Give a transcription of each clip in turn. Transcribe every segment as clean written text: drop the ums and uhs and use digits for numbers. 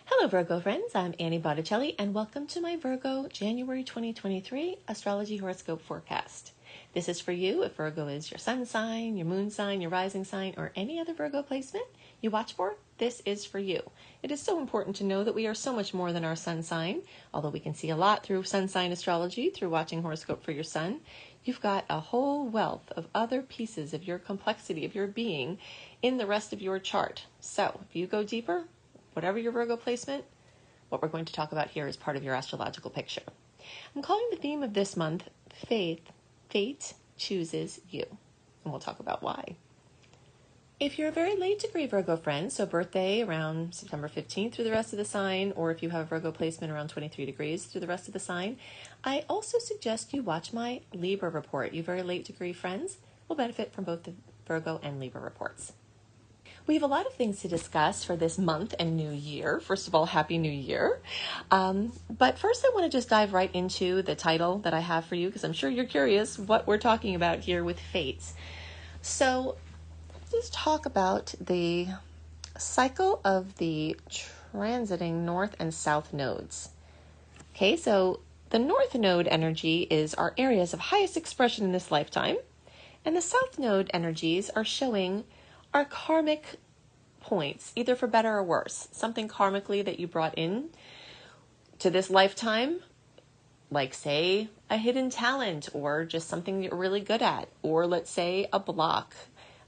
Hello Virgo friends, I'm Annie Botticelli and welcome to my Virgo January 2023 Astrology Horoscope Forecast. This is for you if Virgo is your sun sign, your moon sign, your rising sign, or any other Virgo placement you watch for. This is for you. It is so important to know that we are so much more than our sun sign. Although we can see a lot through sun sign astrology, through watching horoscope for your sun, you've got a whole wealth of other pieces of your complexity, of your being, in the rest of your chart. So if you go deeper, whatever your Virgo placement, what we're going to talk about here is part of your astrological picture. I'm calling the theme of this month, Fate Chooses You. And we'll talk about why. If you're a very late degree Virgo friend, so birthday around September 15th through the rest of the sign, or if you have a Virgo placement around 23 degrees through the rest of the sign, I also suggest you watch my Libra report. You very late degree friends will benefit from both the Virgo and Libra reports. We have a lot of things to discuss for this month and new year. First of all, Happy New Year. But first I want to just dive right into the title that I have for you, because I'm sure you're curious what we're talking about here with fates. So let's just talk about the cycle of the transiting north and south nodes. Okay, so the north node energy is our areas of highest expression in this lifetime, and the south node energies are showing are karmic points, either for better or worse. Something karmically that you brought in to this lifetime, like say a hidden talent or just something you're really good at, or let's say a block,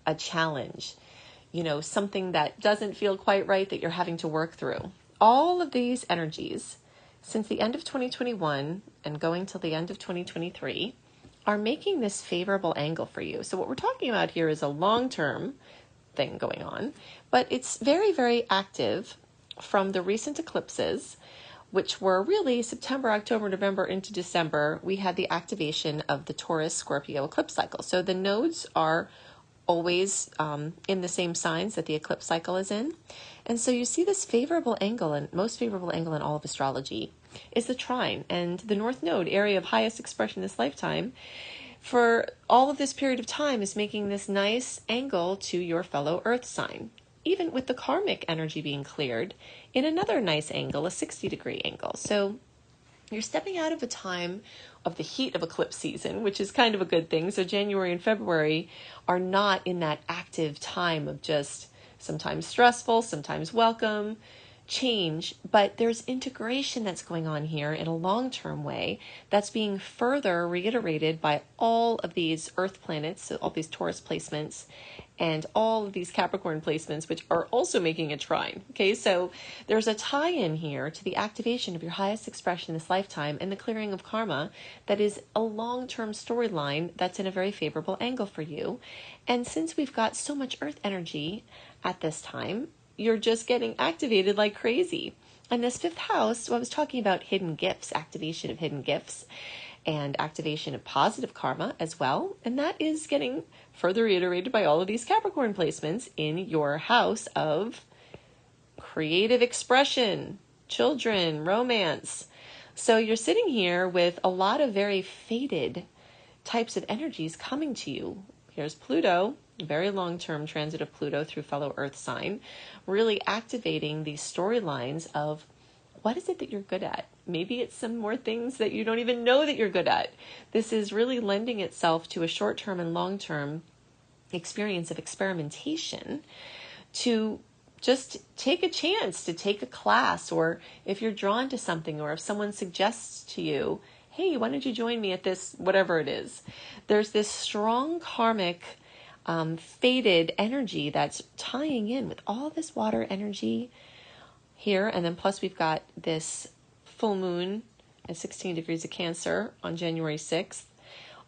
a challenge, something that doesn't feel quite right that you're having to work through. All of these energies since the end of 2021 and going till the end of 2023 are making this favorable angle for you. So what we're talking about here is a long-term thing going on, but it's very, very active from the recent eclipses, which were really September, October, November into December. We had the activation of the Taurus Scorpio eclipse cycle. So the nodes are always in the same signs that the eclipse cycle is in. And so you see this favorable angle, and most favorable angle in all of astrology is the trine, and the north node, area of highest expression this lifetime, for all of this period of time is making this nice angle to your fellow earth sign, even with the karmic energy being cleared in another nice angle, a 60-degree angle. So you're stepping out of a time of the heat of eclipse season, which is kind of a good thing. So January and February are not in that active time of just sometimes stressful, sometimes welcome, change, but there's integration that's going on here in a long-term way that's being further reiterated by all of these earth planets, so all these Taurus placements and all of these Capricorn placements, which are also making a trine. Okay, so there's a tie-in here to the activation of your highest expression this lifetime and the clearing of karma that is a long-term storyline that's in a very favorable angle for you. And since we've got so much earth energy at this time, you're just getting activated like crazy. And this fifth house, so I was talking about hidden gifts, activation of hidden gifts, and activation of positive karma as well. And that is getting further reiterated by all of these Capricorn placements in your house of creative expression, children, romance. So you're sitting here with a lot of very fated types of energies coming to you. Here's Pluto, very long-term transit of Pluto through fellow Earth sign, really activating these storylines of what is it that you're good at? Maybe it's some more things that you don't even know that you're good at. This is really lending itself to a short-term and long-term experience of experimentation to just take a chance to take a class, or if you're drawn to something, or if someone suggests to you, hey, why don't you join me at this, whatever it is. There's this strong karmic fated energy that's tying in with all this water energy here. And then plus we've got this full moon at 16 degrees of Cancer on January 6th.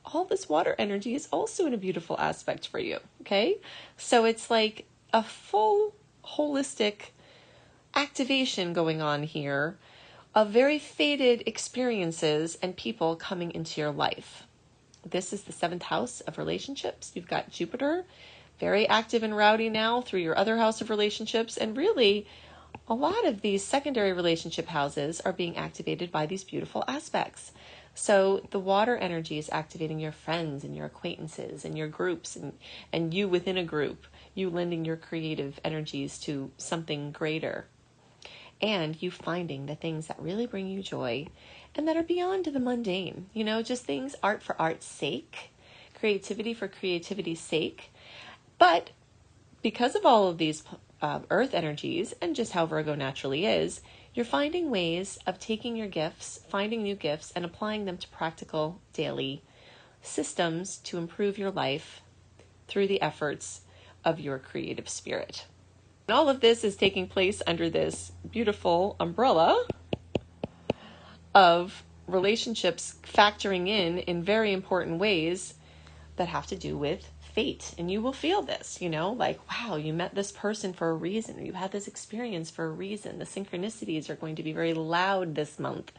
All this water energy is also in a beautiful aspect for you. Okay. So it's like a full holistic activation going on here of very fated experiences and people coming into your life. This is the 7th house of relationships. You've got Jupiter, very active and rowdy now through your other house of relationships. And really, a lot of these secondary relationship houses are being activated by these beautiful aspects. So the water energy is activating your friends and your acquaintances and your groups and you within a group, you lending your creative energies to something greater. and you finding the things that really bring you joy and that are beyond the mundane, just things, art for art's sake, creativity for creativity's sake. But because of all of these earth energies and just how Virgo naturally is, you're finding ways of taking your gifts, finding new gifts, and applying them to practical daily systems to improve your life through the efforts of your creative spirit. And all of this is taking place under this beautiful umbrella of relationships factoring in very important ways that have to do with fate. And you will feel this, like, wow, you met this person for a reason. You had this experience for a reason. The synchronicities are going to be very loud this month.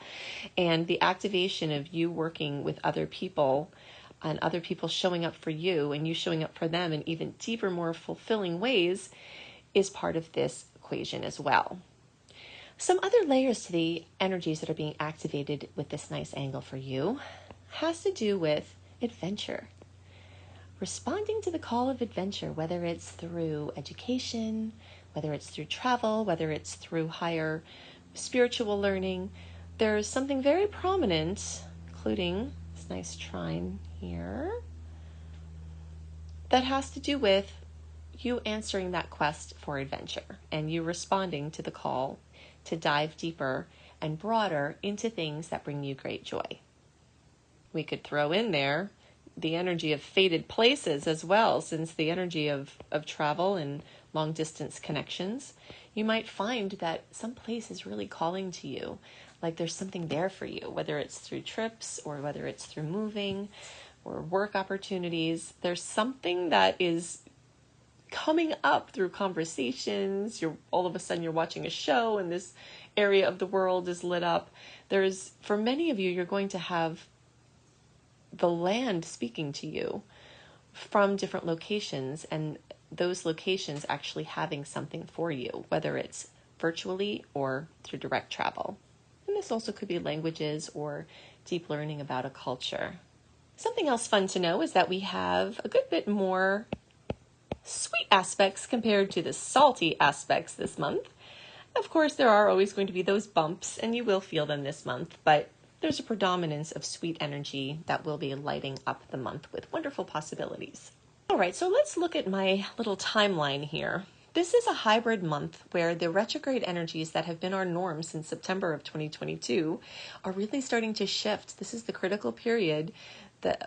And the activation of you working with other people and other people showing up for you and you showing up for them in even deeper, more fulfilling ways is part of this equation as well. Some other layers to the energies that are being activated with this nice angle for you has to do with adventure. Responding to the call of adventure, whether it's through education, whether it's through travel, whether it's through higher spiritual learning, there's something very prominent, including this nice trine here, that has to do with you answering that quest for adventure and you responding to the call to dive deeper and broader into things that bring you great joy. We could throw in there the energy of fated places as well, since the energy of travel and long distance connections. You might find that some place is really calling to you, like there's something there for you, whether it's through trips or whether it's through moving or work opportunities. There's something that is coming up through conversations. All of a sudden you're watching a show and this area of the world is lit up. For many of you, you're going to have the land speaking to you from different locations, and those locations actually having something for you, whether it's virtually or through direct travel. And this also could be languages or deep learning about a culture. Something else fun to know is that we have a good bit more sweet aspects compared to the salty aspects this month. Of course, there are always going to be those bumps, and you will feel them this month, but there's a predominance of sweet energy that will be lighting up the month with wonderful possibilities. All right, so let's look at my little timeline here. This is a hybrid month where the retrograde energies that have been our norm since September of 2022 are really starting to shift. This is the critical period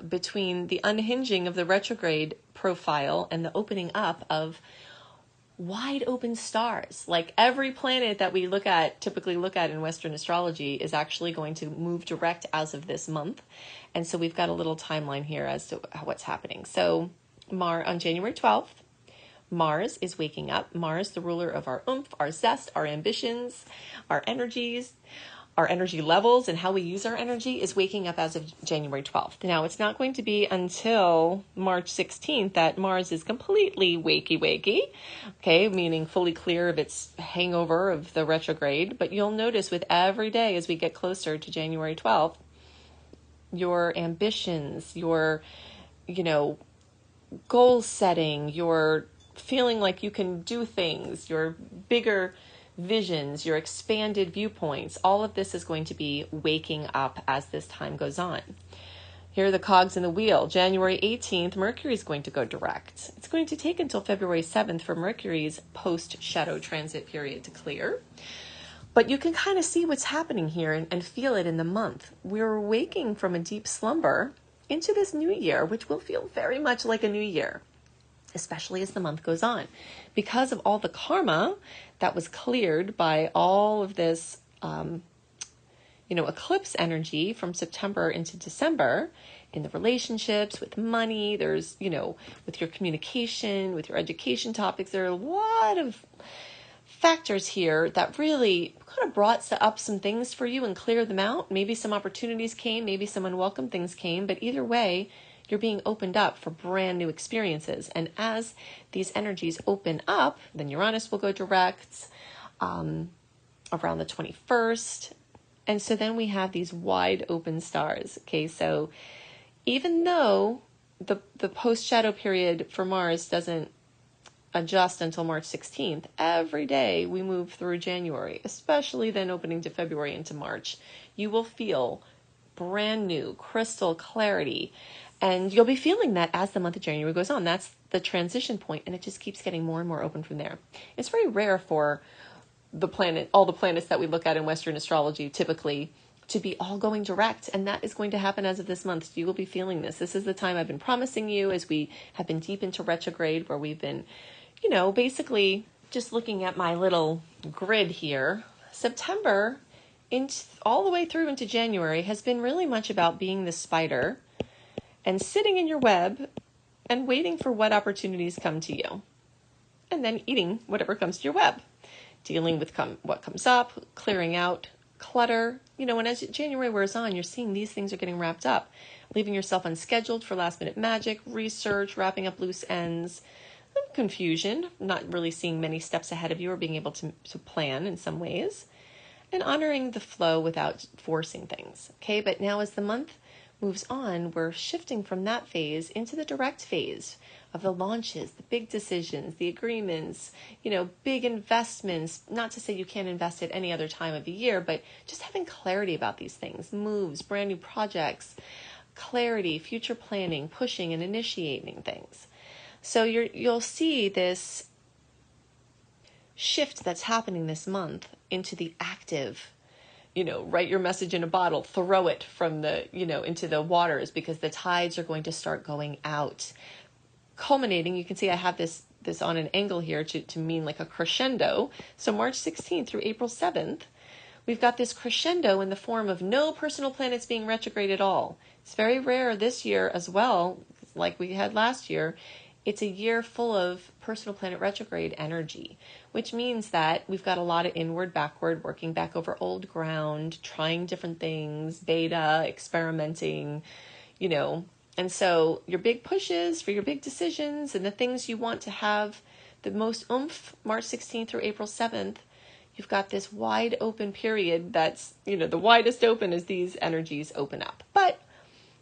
between the unhinging of the retrograde profile and the opening up of wide open stars. Like every planet that we typically look at in Western astrology is actually going to move direct as of this month. And so we've got a little timeline here as to what's happening. So on January 12th, Mars is waking up. Mars, the ruler of our oomph, our zest, our ambitions, our energies, our energy levels, and how we use our energy, is waking up as of January 12th. Now, it's not going to be until March 16th that Mars is completely wakey, okay, meaning fully clear of its hangover of the retrograde. But you'll notice with every day as we get closer to January 12th, your ambitions, your, goal setting, your feeling like you can do things, your bigger visions, your expanded viewpoints, all of this is going to be waking up as this time goes on. Here are the cogs in the wheel. January 18th, Mercury is going to go direct. It's going to take until February 7th for Mercury's post-shadow transit period to clear. But you can kind of see what's happening here and feel it in the month. We're waking from a deep slumber into this new year, which will feel very much like a new year, especially as the month goes on, because of all the karma that was cleared by all of this, eclipse energy from September into December in the relationships, with money, there's, with your communication, with your education topics. There are a lot of factors here that really kind of brought up some things for you and cleared them out. Maybe some opportunities came, maybe some unwelcome things came, but either way, you're being opened up for brand new experiences. And as these energies open up, then Uranus will go direct around the 21st. And so then we have these wide open stars. Okay, so even though the post-shadow period for Mars doesn't adjust until March 16th, every day we move through January, especially then opening to February into March, you will feel brand new crystal clarity. And you'll be feeling that as the month of January goes on. That's the transition point, and it just keeps getting more and more open from there. It's very rare for all the planets that we look at in Western astrology typically to be all going direct, and that is going to happen as of this month. So you will be feeling this. This is the time I've been promising you as we have been deep into retrograde, where we've been, basically just looking at my little grid here. September all the way through into January has been really much about being the spider and sitting in your web and waiting for what opportunities come to you, and then eating whatever comes to your web, dealing with what comes up, clearing out clutter. And as January wears on, you're seeing these things are getting wrapped up, leaving yourself unscheduled for last minute magic, research, wrapping up loose ends, confusion, not really seeing many steps ahead of you or being able to plan in some ways, and honoring the flow without forcing things. Okay, but now as the month moves on, we're shifting from that phase into the direct phase of the launches, the big decisions, the agreements, big investments. Not to say you can't invest at any other time of the year, but just having clarity about these things, moves, brand new projects, clarity, future planning, pushing and initiating things. So you'll see this shift that's happening this month into the active, write your message in a bottle, throw it from into the waters, because the tides are going to start going out. Culminating, you can see I have this on an angle here to mean like a crescendo. So March 16th through April 7th, we've got this crescendo in the form of no personal planets being retrograde at all. It's very rare this year as well, like we had last year. It's a year full of personal planet retrograde energy, which means that we've got a lot of inward, backward, working back over old ground, trying different things, beta, experimenting, And so your big pushes for your big decisions and the things you want to have the most oomph, March 16th through April 7th, you've got this wide open period that's, the widest open as these energies open up. But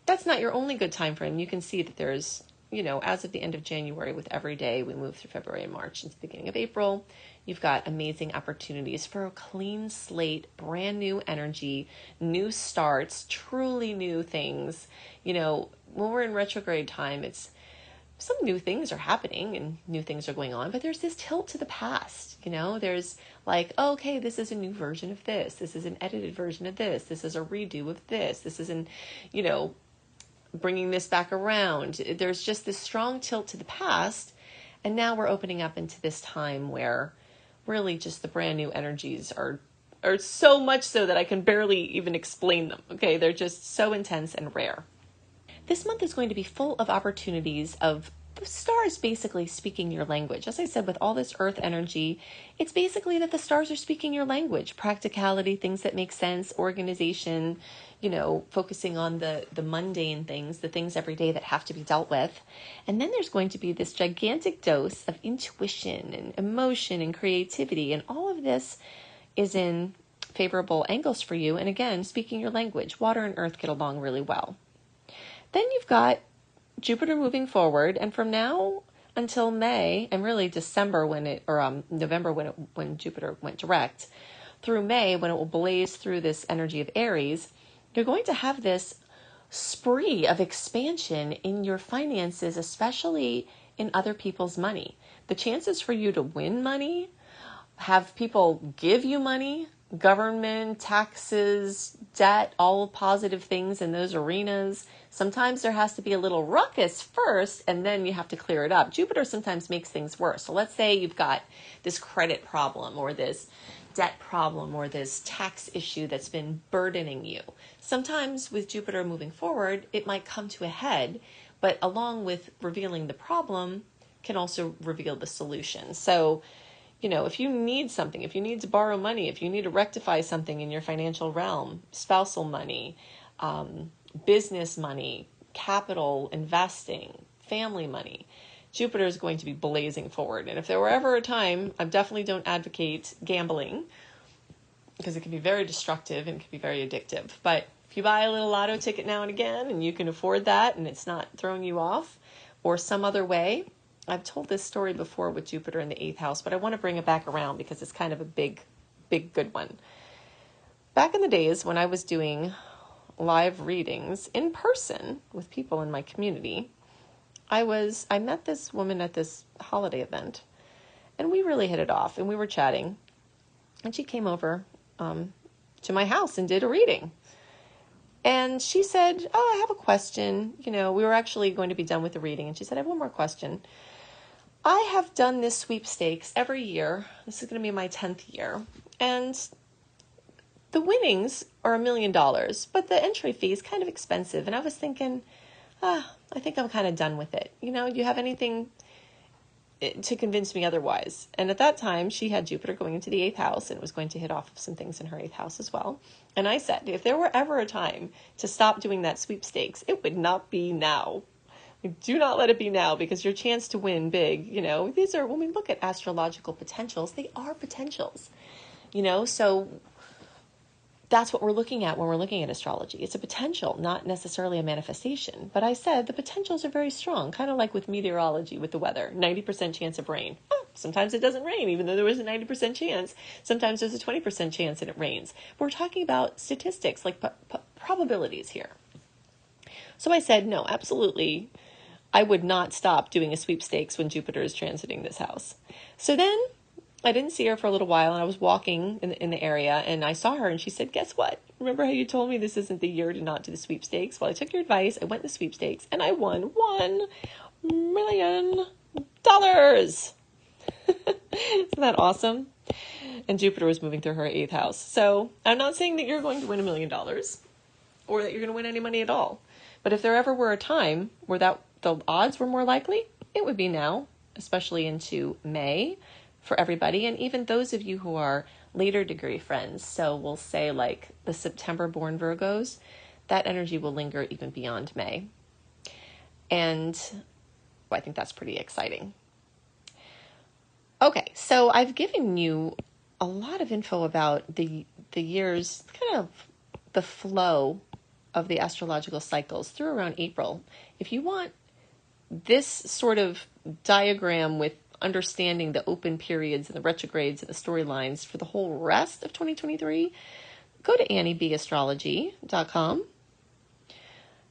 that's not your only good time frame. You can see that there's, as of the end of January, with every day we move through February and March into the beginning of April, you've got amazing opportunities for a clean slate, brand new energy, new starts, truly new things. When we're in retrograde time, it's some new things are happening and new things are going on, but there's this tilt to the past. There's like, okay, this is a new version of this. This is an edited version of this. This is a redo of this. This is bringing this back around. There's just this strong tilt to the past. And now we're opening up into this time where really just the brand new energies are so much so that I can barely even explain them. Okay. They're just so intense and rare. This month is going to be full of opportunities of the stars basically speaking your language. As I said, with all this earth energy, it's basically that the stars are speaking your language, practicality, things that make sense, organization, focusing on the mundane things, the things every day that have to be dealt with. And then there's going to be this gigantic dose of intuition and emotion and creativity. And all of this is in favorable angles for you. And again, speaking your language, water and earth get along really well. Then you've got Jupiter moving forward, and from now until May, and really December November when Jupiter went direct, through May when it will blaze through this energy of Aries, you're going to have this spree of expansion in your finances, especially in other people's money. The chances for you to win money, have people give you money, government, taxes, debt, all positive things in those arenas. Sometimes there has to be a little ruckus first, and then you have to clear it up. Jupiter sometimes makes things worse. So let's say you've got this credit problem or this debt problem or this tax issue that's been burdening you. Sometimes with Jupiter moving forward, it might come to a head, but along with revealing the problem can also reveal the solution. So, if you need something, if you need to borrow money, if you need to rectify something in your financial realm, spousal money, business money, capital, investing, family money, Jupiter is going to be blazing forward. And if there were ever a time, I definitely don't advocate gambling because it can be very destructive and can be very addictive. But if you buy a little lotto ticket now and again and you can afford that and it's not throwing you off, or some other way I've told this story before with Jupiter in the 8th house, but I want to bring it back around because it's kind of a big, good one. Back in the days when I was doing live readings in person with people in my community, I met this woman at this holiday event, and we really hit it off, and we were chatting, and she came over to my house and did a reading. And she said, I have a question. We were actually going to be done with the reading, and she said, I have one more question. I have done this sweepstakes every year. This is going to be my 10th year. And the winnings are $1 million, but the entry fee is kind of expensive. And I was thinking, I think I'm kind of done with it. Do you have anything to convince me otherwise? And at that time, she had Jupiter going into the 8th house, and it was going to hit off of some things in her 8th house as well. And I said, if there were ever a time to stop doing that sweepstakes, it would not be now. Do not let it be now, because your chance to win big, these are, when we look at astrological potentials, they are potentials, so that's what we're looking at when we're looking at astrology. It's a potential, not necessarily a manifestation. But I said the potentials are very strong, kind of like with meteorology, with the weather, 90% chance of rain. Sometimes it doesn't rain, even though there was a 90% chance. Sometimes there's a 20% chance that it rains. But we're talking about statistics, like probabilities here. So I said, no, absolutely, I would not stop doing a sweepstakes when Jupiter is transiting this house. So then I didn't see her for a little while, and I was walking in the area, and I saw her, and she said, guess what? Remember how you told me this isn't the year to not do the sweepstakes? Well, I took your advice, I went to the sweepstakes, and I won $1 million. Isn't that awesome? And Jupiter was moving through her 8th house. So I'm not saying that you're going to win $1 million or that you're going to win any money at all. But if there ever were a time where the odds were more likely, it would be now, especially into May for everybody. And even those of you who are later degree friends. So we'll say like the September born Virgos, that energy will linger even beyond May. And I think that's pretty exciting. Okay, so I've given you a lot of info about the years, kind of the flow of the astrological cycles through around April. If you want this sort of diagram with understanding the open periods and the retrogrades and the storylines for the whole rest of 2023, go to AnnieBAstrology.com.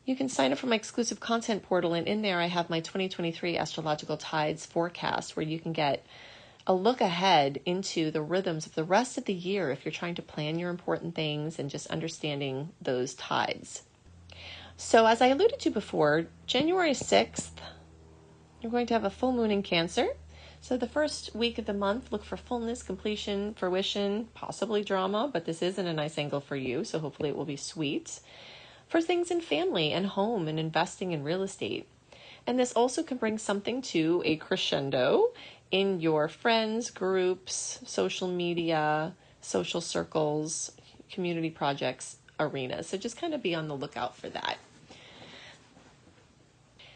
You can sign up for my exclusive content portal, and in there I have my 2023 astrological tides forecast, where you can get a look ahead into the rhythms of the rest of the year if you're trying to plan your important things and just understanding those tides. So as I alluded to before, January 6th, you're going to have a full moon in Cancer. So the first week of the month, look for fullness, completion, fruition, possibly drama, but this isn't a nice angle for you, so hopefully it will be sweet. For things in family and home and investing in real estate. And this also can bring something to a crescendo in your friends, groups, social media, social circles, community projects, arenas. So just kind of be on the lookout for that.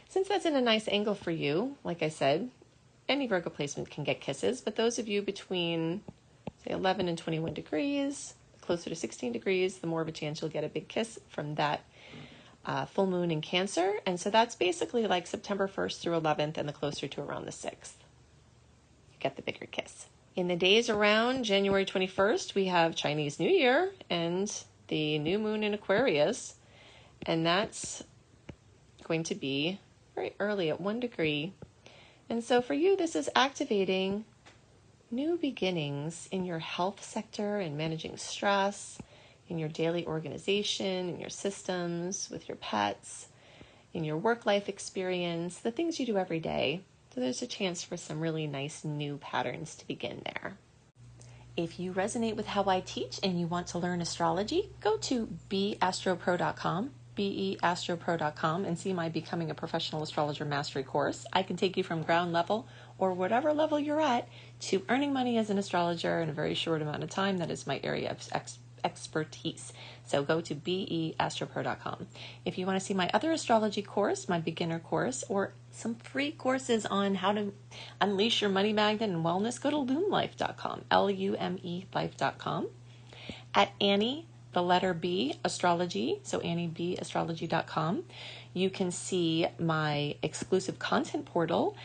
Since that's in a nice angle for you, like I said, any Virgo placement can get kisses, but those of you between, say, 11 and 21 degrees, closer to 16 degrees, the more of a chance you'll get a big kiss from that full moon in Cancer. And so that's basically like September 1st through 11th, and the closer to around the 6th. Get the bigger kiss. In the days around January 21st, we have Chinese New Year and the new moon in Aquarius, and that's going to be very early at 1 degree. And so for you, this is activating new beginnings in your health sector and managing stress, in your daily organization, in your systems, with your pets, in your work life experience, the things you do every day. So there's a chance for some really nice new patterns to begin there. If you resonate with how I teach and you want to learn astrology, go to beastropro.com, beastropro.com, and see my Becoming a Professional Astrologer Mastery Course. I can take you from ground level or whatever level you're at to earning money as an astrologer in a very short amount of time. That is my area of expertise. So go to beastropro.com. If you want to see my other astrology course, my beginner course, or some free courses on how to unleash your money magnet and wellness, go to lumelife.com, Lume life.com. At Annie, the letter B, astrology, so AnnieBAstrology.com, you can see my exclusive content portal.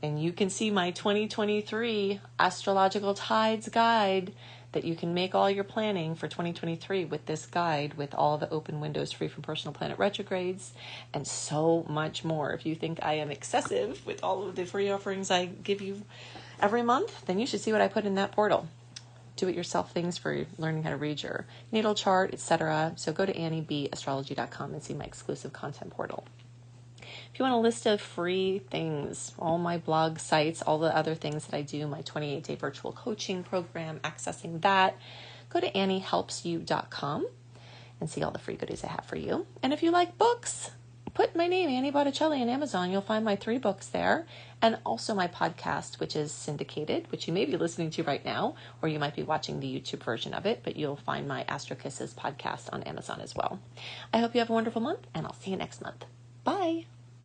And you can see my 2023 Astrological Tides guide that you can make all your planning for 2023 with this guide, with all the open windows free from personal planet retrogrades and so much more. If you think I am excessive with all of the free offerings I give you every month, then you should see what I put in that portal. Do-it-yourself things for learning how to read your natal chart, etc. So go to anniebastrology.com and see my exclusive content portal. If you want a list of free things, all my blog sites, all the other things that I do, my 28-day virtual coaching program, accessing that, go to anniehelpsyou.com and see all the free goodies I have for you. And if you like books, put my name, Annie Botticelli, on Amazon. You'll find my 3 books there, and also my podcast, which is syndicated, which you may be listening to right now, or you might be watching the YouTube version of it, but you'll find my Astro Kisses podcast on Amazon as well. I hope you have a wonderful month, and I'll see you next month. Bye.